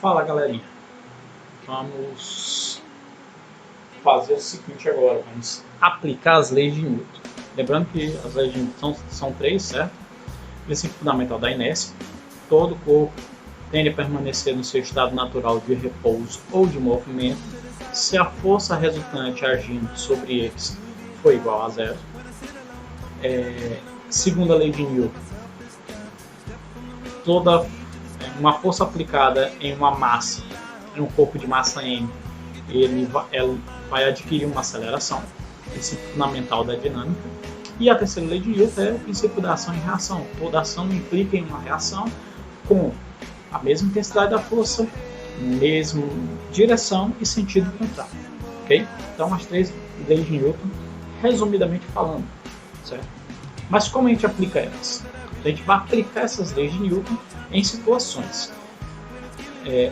Fala, galerinha, vamos fazer o seguinte agora, vamos aplicar as leis de Newton. Lembrando que as leis de Newton são três, certo? Princípio fundamental da inércia: todo corpo tende a permanecer no seu estado natural de repouso ou de movimento se a força resultante agindo sobre eles for igual a zero. Segunda lei de Newton: toda uma força aplicada em uma massa, em um corpo de massa m, ela vai adquirir uma aceleração, princípio fundamental da dinâmica. E a terceira lei de Newton é o princípio da ação e reação. Toda ação implica em uma reação com a mesma intensidade da força, mesma direção e sentido contrário. Okay? Então, as três leis de Newton, resumidamente falando, certo? Mas como a gente aplica elas? A gente vai aplicar essas leis de Newton em situações.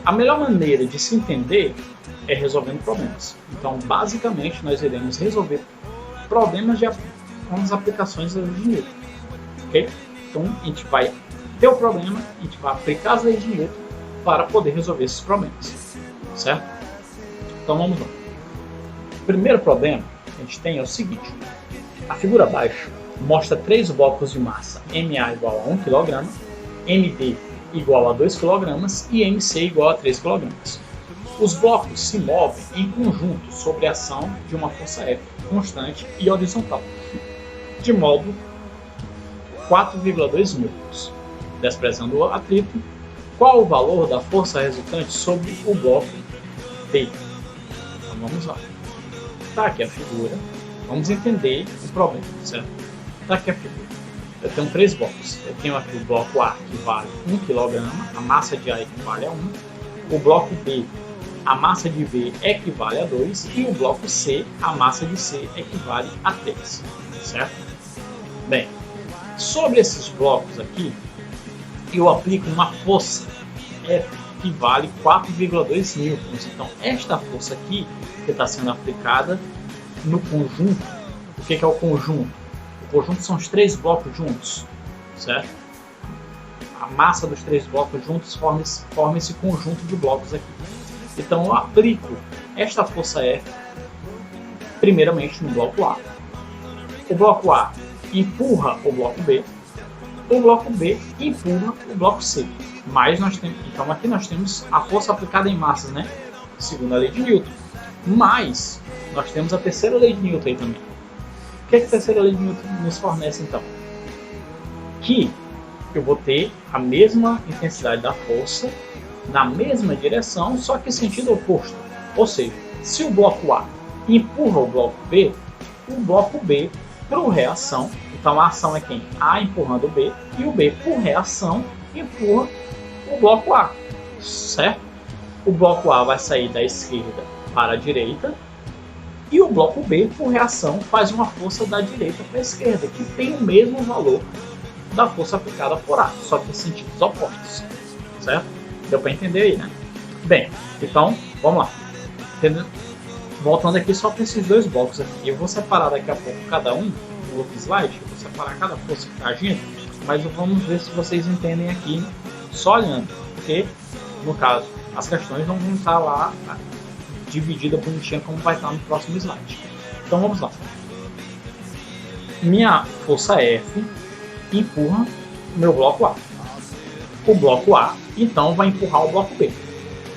A melhor maneira de se entender é resolvendo problemas. Então, basicamente, nós iremos resolver problemas com as aplicações das leis de Newton. Okay? Então, a gente vai ter o problema, a gente vai aplicar as leis de Newton para poder resolver esses problemas. Certo? Então, vamos lá. O primeiro problema que a gente tem é o seguinte. A figura abaixo mostra três blocos de massa MA igual a 1 kg, MD igual a 2 kg e MC igual a 3 kg. Os blocos se movem em conjunto sob a ação de uma força F constante e horizontal, de modo 4,2 newtons. Desprezando o atrito, qual o valor da força resultante sobre o bloco B? Então vamos lá. Está aqui a figura. Vamos entender o problema, certo? Está aqui a figura. Eu tenho três blocos. Eu tenho aqui o bloco A, que vale 1 kg, a massa de A equivale a 1. O bloco B, a massa de B equivale a 2. E o bloco C, a massa de C equivale a 3. Certo? Bem, sobre esses blocos aqui, eu aplico uma força F que vale 4,2 newtons. Então, esta força aqui, que está sendo aplicada no conjunto. O que é o conjunto? O conjunto são os três blocos juntos, certo? A massa dos três blocos juntos forma esse conjunto de blocos aqui. Então eu aplico esta força F primeiramente no bloco A. O bloco A empurra o bloco B. O bloco B empurra o bloco C. Mas então aqui nós temos a força aplicada em massas, né? Segundo a lei de Newton. Mas nós temos a terceira lei de Newton aí também. O que a terceira lei de Newton nos fornece então? Que eu vou ter a mesma intensidade da força na mesma direção, só que em sentido oposto. Ou seja, se o bloco A empurra o bloco B por reação, então a ação é quem? A empurrando o B, e o B por reação empurra o bloco A, certo? O bloco A vai sair da esquerda para a direita, e o bloco B, por reação, faz uma força da direita para a esquerda, que tem o mesmo valor da força aplicada por A, só que em sentidos opostos. Certo? Deu para entender aí, né? Bem, então, vamos lá. Voltando aqui só para esses dois blocos aqui. Eu vou separar daqui a pouco cada um no outro slide. Eu vou separar cada força que está agindo, mas vamos ver se vocês entendem aqui só olhando. Porque, no caso, as questões não vão estar lá dividida bonitinha como vai estar no próximo slide. Então vamos lá. Minha força F empurra o meu bloco A. O bloco A então vai empurrar o bloco B,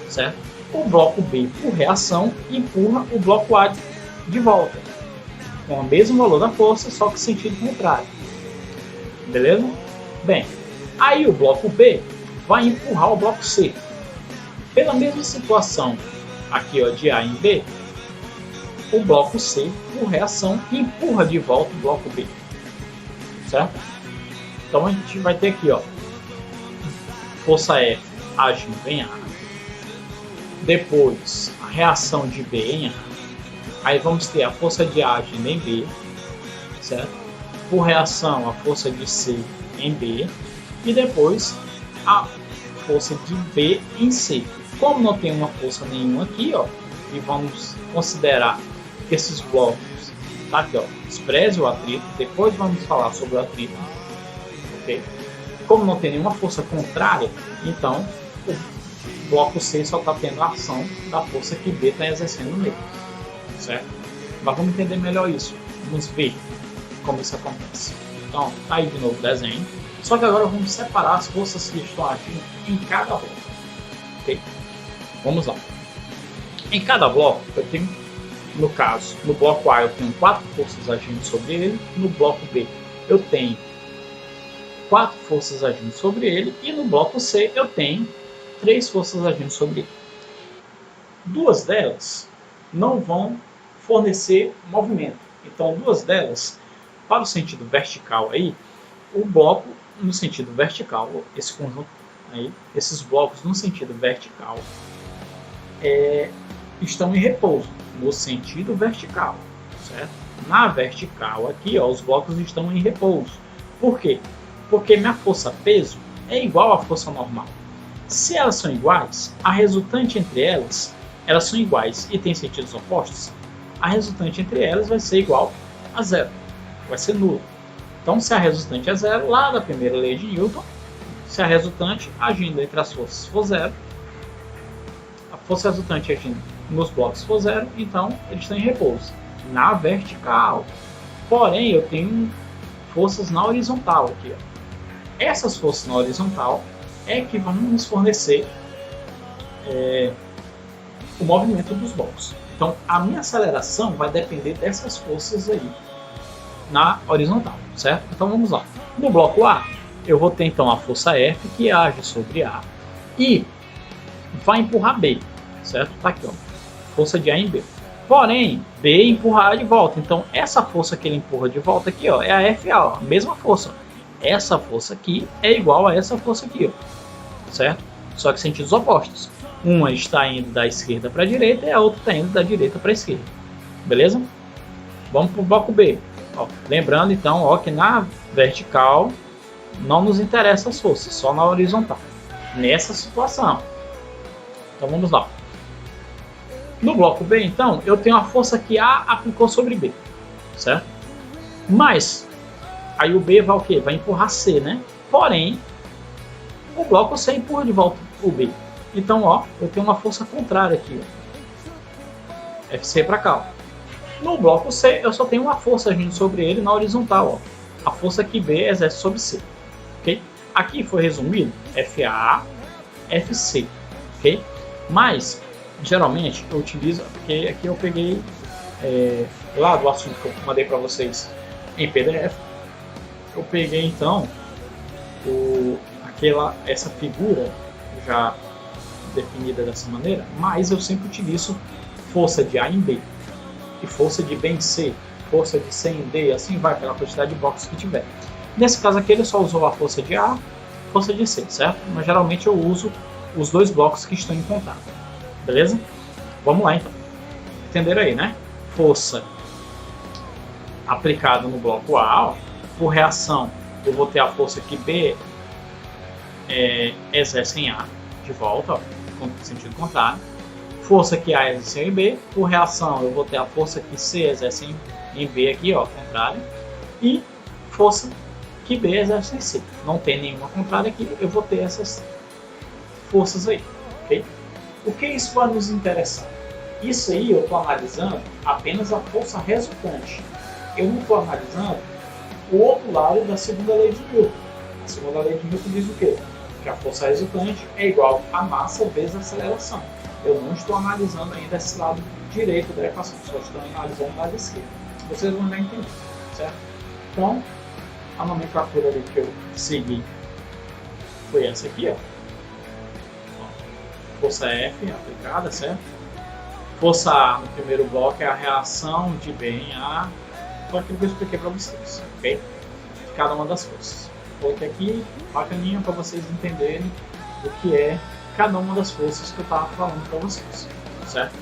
certo? O bloco B, por reação, empurra o bloco A de volta, com o mesmo valor da força, só que sentido contrário. Beleza? Bem, aí o bloco B vai empurrar o bloco C. Pela mesma situação aqui, ó, de A em B, o bloco C, por reação, empurra de volta o bloco B, certo? Então a gente vai ter aqui, ó, força F agindo em A, depois a reação de B em A, aí vamos ter a força de A agindo em B, certo? Por reação, a força de C em B, e depois a força de B em C. Como não tem uma força nenhuma aqui, ó, e vamos considerar que esses blocos, tá aqui, ó, despreze o atrito, depois vamos falar sobre o atrito, ok? Como não tem nenhuma força contrária, então bloco C só está tendo a ação da força que B está exercendo nele, certo? Mas vamos entender melhor isso. Vamos ver como isso acontece. Então, tá aí de novo o desenho. Só que agora vamos separar as forças que estão agindo em cada bloco. Ok? Vamos lá. Em cada bloco, eu tenho, no caso, no bloco A eu tenho 4 forças agindo sobre ele. No bloco B eu tenho 4 forças agindo sobre ele. E no bloco C eu tenho 3 forças agindo sobre ele. 2 delas não vão fornecer movimento. Então, 2 delas, para o sentido vertical aí, o bloco no sentido vertical, esse conjunto aí, esses blocos no sentido vertical estão em repouso, no sentido vertical, certo? Na vertical aqui, ó, os blocos estão em repouso. Por quê? Porque minha força peso é igual à força normal. Se elas são iguais, a resultante entre elas são iguais e têm sentidos opostos, a resultante entre elas vai ser igual a zero, vai ser nula. Então, se a resultante é zero, lá da primeira lei de Newton, se a resultante agindo entre as forças for zero, a força resultante agindo nos blocos for zero, então eles estão em repouso, na vertical. Porém, eu tenho forças na horizontal aqui. Ó. Essas forças na horizontal é que vão nos fornecer o movimento dos blocos. Então, a minha aceleração vai depender dessas forças aí na horizontal, certo? Então, vamos lá. No bloco A, eu vou ter então a força F que age sobre A e vai empurrar B, certo? Tá aqui, ó. Força de A em B. Porém, B empurra A de volta. Então, essa força que ele empurra de volta aqui, ó, é a FA, ó, a mesma força. Essa força aqui é igual a essa força aqui, ó, certo? Só que sentidos opostos. Uma está indo da esquerda para a direita e a outra está indo da direita para a esquerda. Beleza? Vamos para o bloco B. Ó, lembrando então, ó, que na vertical não nos interessa as forças, só na horizontal. Nessa situação. Então vamos lá. No bloco B, então, eu tenho a força que A aplicou sobre B, certo? Mas aí o B vai o quê? Vai empurrar C, né? Porém, o bloco C empurra de volta o B. Então, ó, eu tenho uma força contrária aqui, ó. FC para cá, ó. No bloco C, eu só tenho uma força agindo sobre ele na horizontal, ó. A força que B exerce sobre C, ok? Aqui foi resumido FA, FC, ok? Mas, geralmente, eu utilizo, porque aqui eu peguei lá do assunto que eu mandei para vocês em PDF, eu peguei, então, essa figura já definida dessa maneira, mas eu sempre utilizo força de A em B e força de B em C, força de C em D, assim vai pela quantidade de blocos que tiver. Nesse caso aqui ele só usou a força de A, força de C, certo? Mas geralmente eu uso os 2 blocos que estão em contato, beleza? Vamos lá então. Entenderam aí, né? Força aplicada no bloco A, ó, por reação eu vou ter a força que B exerce em A de volta, ó, com sentido contrário. Força que A exerce em B, por reação eu vou ter a força que C exerce em B aqui, ó, contrária, e força que B exerce em C. Não tem nenhuma contrária aqui, eu vou ter essas forças aí, ok? O que isso vai nos interessar? Isso aí eu estou analisando apenas a força resultante. Eu não estou analisando o outro lado da segunda lei de Newton. A segunda lei de Newton diz o quê? Que a força resultante é igual a massa vezes a aceleração. Eu não estou analisando ainda esse lado direito da equação, só estou analisando o lado esquerdo. Vocês vão já entender, certo? Então, a nomenclatura ali que eu segui foi essa aqui, ó. Força F aplicada, certo? Força A no primeiro bloco é a reação de B em A, foi aquilo que eu expliquei para vocês, ok? De cada uma das forças. Coloquei aqui bacaninha para vocês entenderem o que é cada uma das forças que eu estava falando para vocês, certo?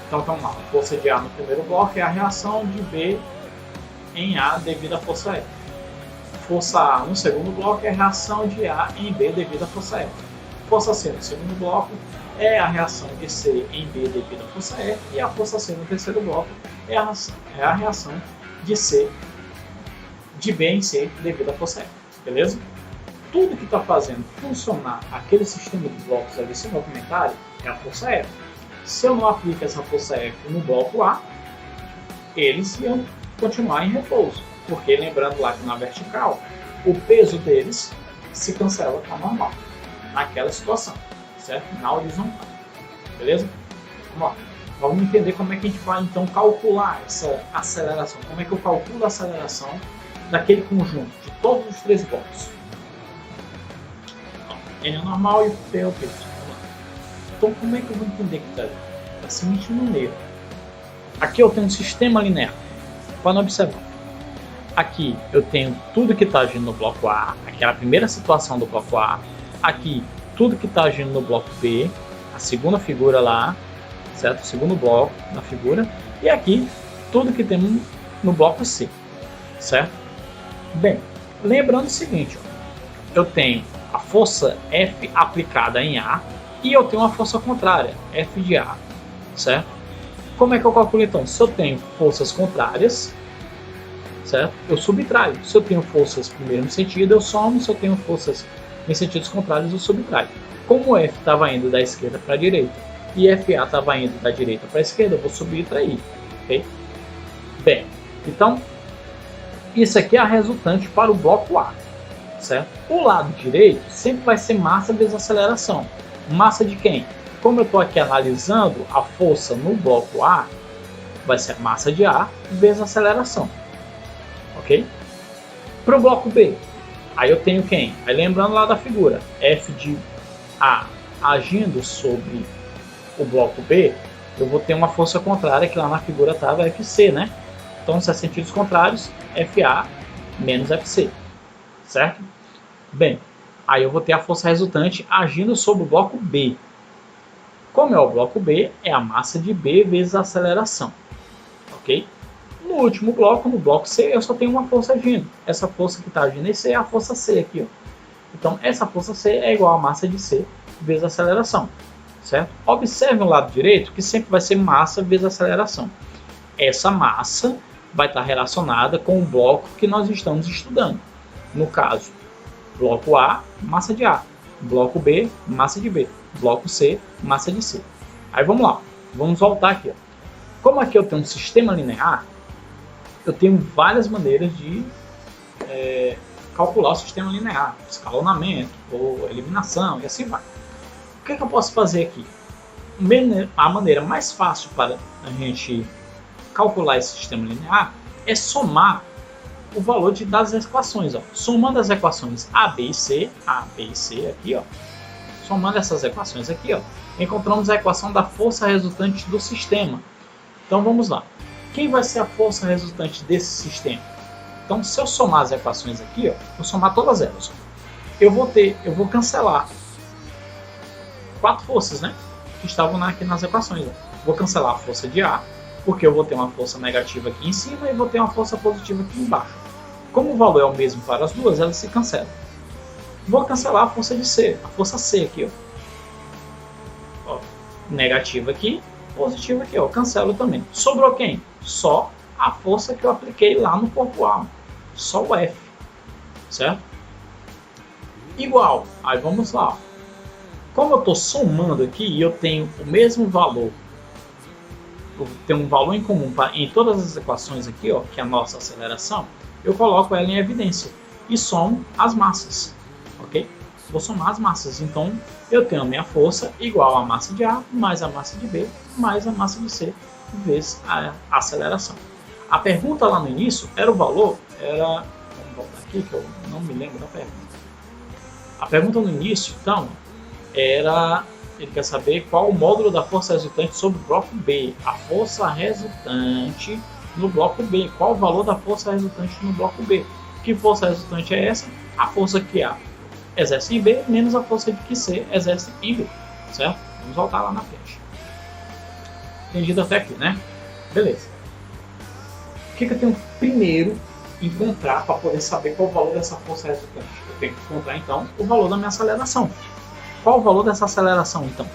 Então vamos lá, a força de A no primeiro bloco é a reação de B em A devido à força F. Força A no segundo bloco é a reação de A em B devido à força F. Força C no segundo bloco é a reação de C em B devido à força F. E a força C no terceiro bloco é a reação de C de B em C devido à força F. Beleza? tudo que está fazendo funcionar aquele sistema de blocos ali se movimentarem é a força F. Se eu não aplico essa força F no bloco A, eles iam continuar em repouso, porque lembrando lá que na vertical, o peso deles se cancela com a normal, naquela situação, certo? Na horizontal, beleza? Vamos lá. Vamos entender como é que a gente vai então calcular essa aceleração, como é que eu calculo a aceleração daquele conjunto, de todos os três blocos. N é normal e P é o peso. Então como é que eu vou entender que está da seguinte maneira? Aqui eu tenho um sistema linear. Pode observar. Aqui eu tenho tudo que está agindo no bloco A, aquela primeira situação do bloco A. Aqui tudo que está agindo no bloco B, a segunda figura lá, certo? O segundo bloco na figura. E aqui tudo que tem no bloco C, certo? Bem, lembrando o seguinte, ó, eu tenho a força F aplicada em A e eu tenho uma força contrária, F de A, certo? Como é que eu calculo então? Se eu tenho forças contrárias, certo? Eu subtraio. Se eu tenho forças no mesmo sentido, eu somo. Se eu tenho forças em sentidos contrários, eu subtraio. Como F estava indo da esquerda para a direita e FA estava indo da direita para a esquerda, eu vou subtrair, ok? Bem, então isso aqui é a resultante para o bloco A, certo? O lado direito sempre vai ser massa vezes aceleração. Massa de quem? Como eu estou aqui analisando a força no bloco A, vai ser a massa de A vezes a aceleração, ok? Para o bloco B, aí eu tenho quem? Aí lembrando lá da figura, F de A agindo sobre o bloco B, eu vou ter uma força contrária que lá na figura estava FC, né? Então, se é sentidos contrários, FA menos FC, certo? Bem, aí eu vou ter a força resultante agindo sobre o bloco B. Como é o bloco B, é a massa de B vezes a aceleração, ok? No último bloco, no bloco C, eu só tenho uma força agindo. Essa força que está agindo em C é a força C aqui, ó. Então, essa força C é igual a massa de C vezes a aceleração, certo? Observe no lado direito que sempre vai ser massa vezes aceleração. Essa massa vai estar relacionada com o bloco que nós estamos estudando. No caso, bloco A, massa de A. Bloco B, massa de B. Bloco C, massa de C. Aí vamos lá, vamos voltar aqui. Ó. Como aqui eu tenho um sistema linear, eu tenho várias maneiras de calcular o sistema linear. Escalonamento, ou eliminação, e assim vai. O que eu posso fazer aqui? A maneira mais fácil para a gente calcular esse sistema linear é somar o valor das equações. Ó. Somando as equações A, B e C aqui, ó. Somando essas equações aqui, ó, encontramos a equação da força resultante do sistema. Então vamos lá. Quem vai ser a força resultante desse sistema? Então, se eu somar as equações aqui, ó, vou somar todas elas. Eu vou cancelar 4 forças, né? Que estavam aqui nas equações. Ó. Vou cancelar a força de A, porque eu vou ter uma força negativa aqui em cima e vou ter uma força positiva aqui embaixo. Como o valor é o mesmo para as duas, elas se cancelam. Vou cancelar a força de C, a força C aqui, ó. Negativa aqui, positiva aqui, ó. Cancelo também. Sobrou quem? Só a força que eu apliquei lá no corpo A, só o F, certo? Igual, aí vamos lá. Como eu estou somando aqui e eu tenho o mesmo valor, eu tenho um valor em comum em todas as equações aqui, ó, que é a nossa aceleração, eu coloco ela em evidência e somo as massas. Ok? Vou somar as massas, então eu tenho a minha força igual a massa de A mais a massa de B mais a massa de C vezes a aceleração. A pergunta lá no início era o valor, vamos voltar aqui que eu não me lembro da pergunta. A pergunta no início, então, ele quer saber qual o módulo da força resultante sobre o bloco B. A força resultante no bloco B. Qual o valor da força resultante no bloco B? Que força resultante é essa? A força que A exerce em B menos a força de que C exerce em B, certo? Vamos voltar lá na frente. Entendido até aqui, né? Beleza. O que eu tenho primeiro encontrar para poder saber qual o valor dessa força resultante? Eu tenho que encontrar, então, o valor da minha aceleração. Qual o valor dessa aceleração, então?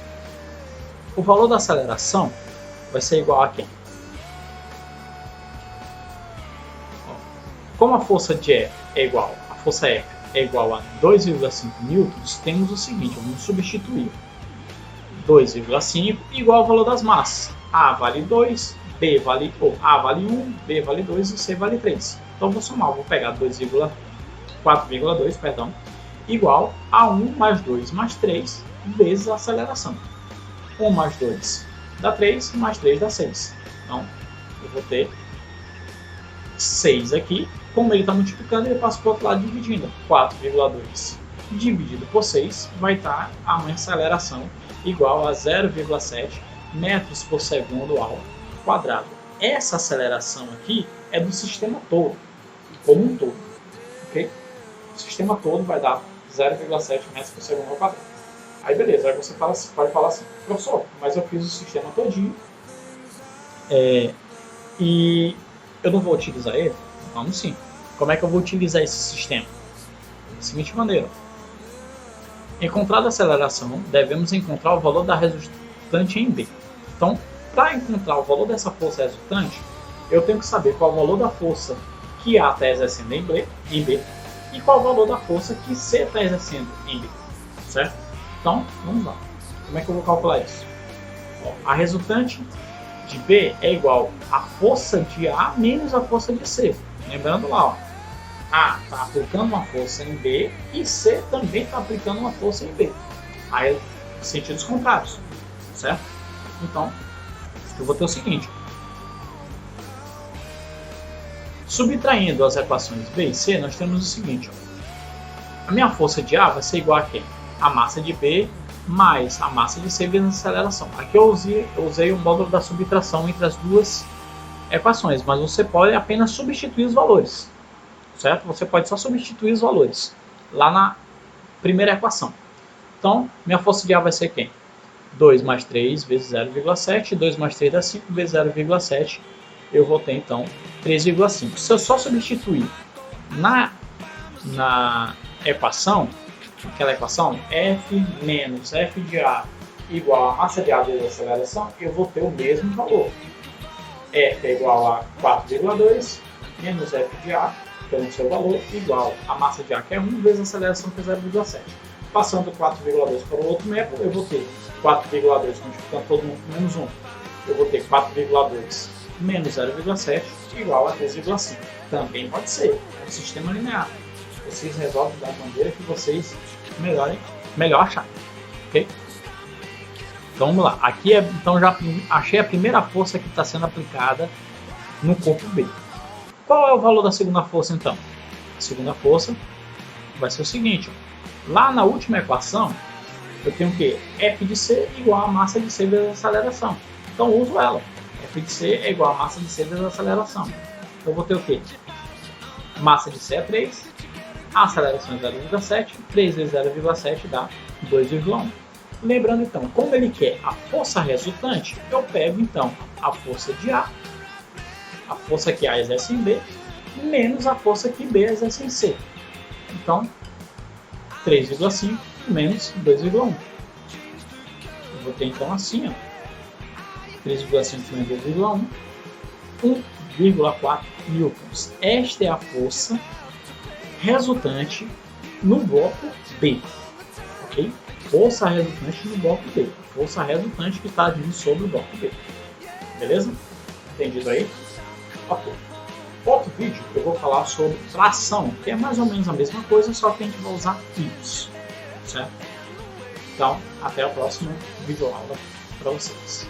O valor da aceleração vai ser igual a quem? Como a força de E é igual a força F é igual a 2,5 newtons, temos o seguinte, vamos substituir 2,5 igual ao valor das massas. A vale 2, B vale, A vale 1, B vale 2 e C vale 3. Então vou somar, vou pegar 4,2, perdão, igual a 1 mais 2 mais 3 vezes a aceleração. 1 mais 2 dá 3, mais 3 dá 6. Então eu vou ter 6 aqui. Como ele está multiplicando, ele passa para o outro lado dividindo. 4,2 dividido por 6 vai estar a minha aceleração igual a 0,7 metros por segundo ao quadrado. Essa aceleração aqui é do sistema todo, como um todo. Okay? O sistema todo vai dar 0,7 metros por segundo ao quadrado. Aí beleza, aí você pode falar assim, professor, mas eu fiz o sistema todinho e eu não vou utilizar ele? Vamos sim. Como é que eu vou utilizar esse sistema? Da seguinte maneira. Encontrada a aceleração, devemos encontrar o valor da resultante em B. Então, para encontrar o valor dessa força resultante, eu tenho que saber qual é o valor da força que A está exercendo em B e qual é o valor da força que C está exercendo em B. Certo? Então, vamos lá. Como é que eu vou calcular isso? Bom, a resultante de B é igual à força de A menos a força de C. Lembrando lá, ó, A está aplicando uma força em B e C também está aplicando uma força em B. Aí, sentidos contrários, certo? Então, eu vou ter o seguinte. Subtraindo as equações B e C, nós temos o seguinte. Ó, a minha força de A vai ser igual a quem? A massa de B mais a massa de C vezes a aceleração. Aqui eu usei o módulo da subtração entre as duas equações, mas você pode apenas substituir os valores, certo? Você pode só substituir os valores lá na primeira equação. Então, minha força de A vai ser quem? 2 mais 3 vezes 0,7, 2 mais 3 dá 5 vezes 0,7, eu vou ter então 3,5. Se eu só substituir na equação, aquela equação, F menos F de A igual a massa de A vezes a aceleração, eu vou ter o mesmo valor. F é igual a 4,2 menos F de A, que é o seu valor, igual a massa de A, que é 1, vezes a aceleração, que é 0,7. Passando 4,2 para o outro método, eu vou ter 4,2 multiplicando todo mundo por menos 1. Eu vou ter 4,2 menos 0,7 igual a 3,5. Também pode ser, é um sistema linear. Vocês resolvem da maneira que vocês melhor acharem. Ok? Então vamos lá. Aqui então já achei a primeira força que está sendo aplicada no corpo B. Qual é o valor da segunda força então? A segunda força vai ser o seguinte. Ó. Lá na última equação, eu tenho o quê? F de C igual a massa de C vezes a aceleração. Então uso ela. F de C é igual a massa de C vezes a aceleração. Então eu vou ter o quê? Massa de C é 3. A aceleração é 0,7, 3 vezes 0,7 dá 2,1. Lembrando então, como ele quer a força resultante, eu pego então a força de A, a força que A exerce em B, menos a força que B exerce em C. Então, 3,5 menos 2,1. Eu vou ter então assim, ó, 3,5 menos 2,1, 1,4 newtons. Esta é a força resultante no bloco B, ok? Força resultante no bloco B, força resultante que está agindo sobre o bloco B, beleza? Entendido aí? Ok. Outro vídeo eu vou falar sobre tração, que é mais ou menos a mesma coisa, só que a gente vai usar fios, certo? Então, até a próxima videoaula para vocês.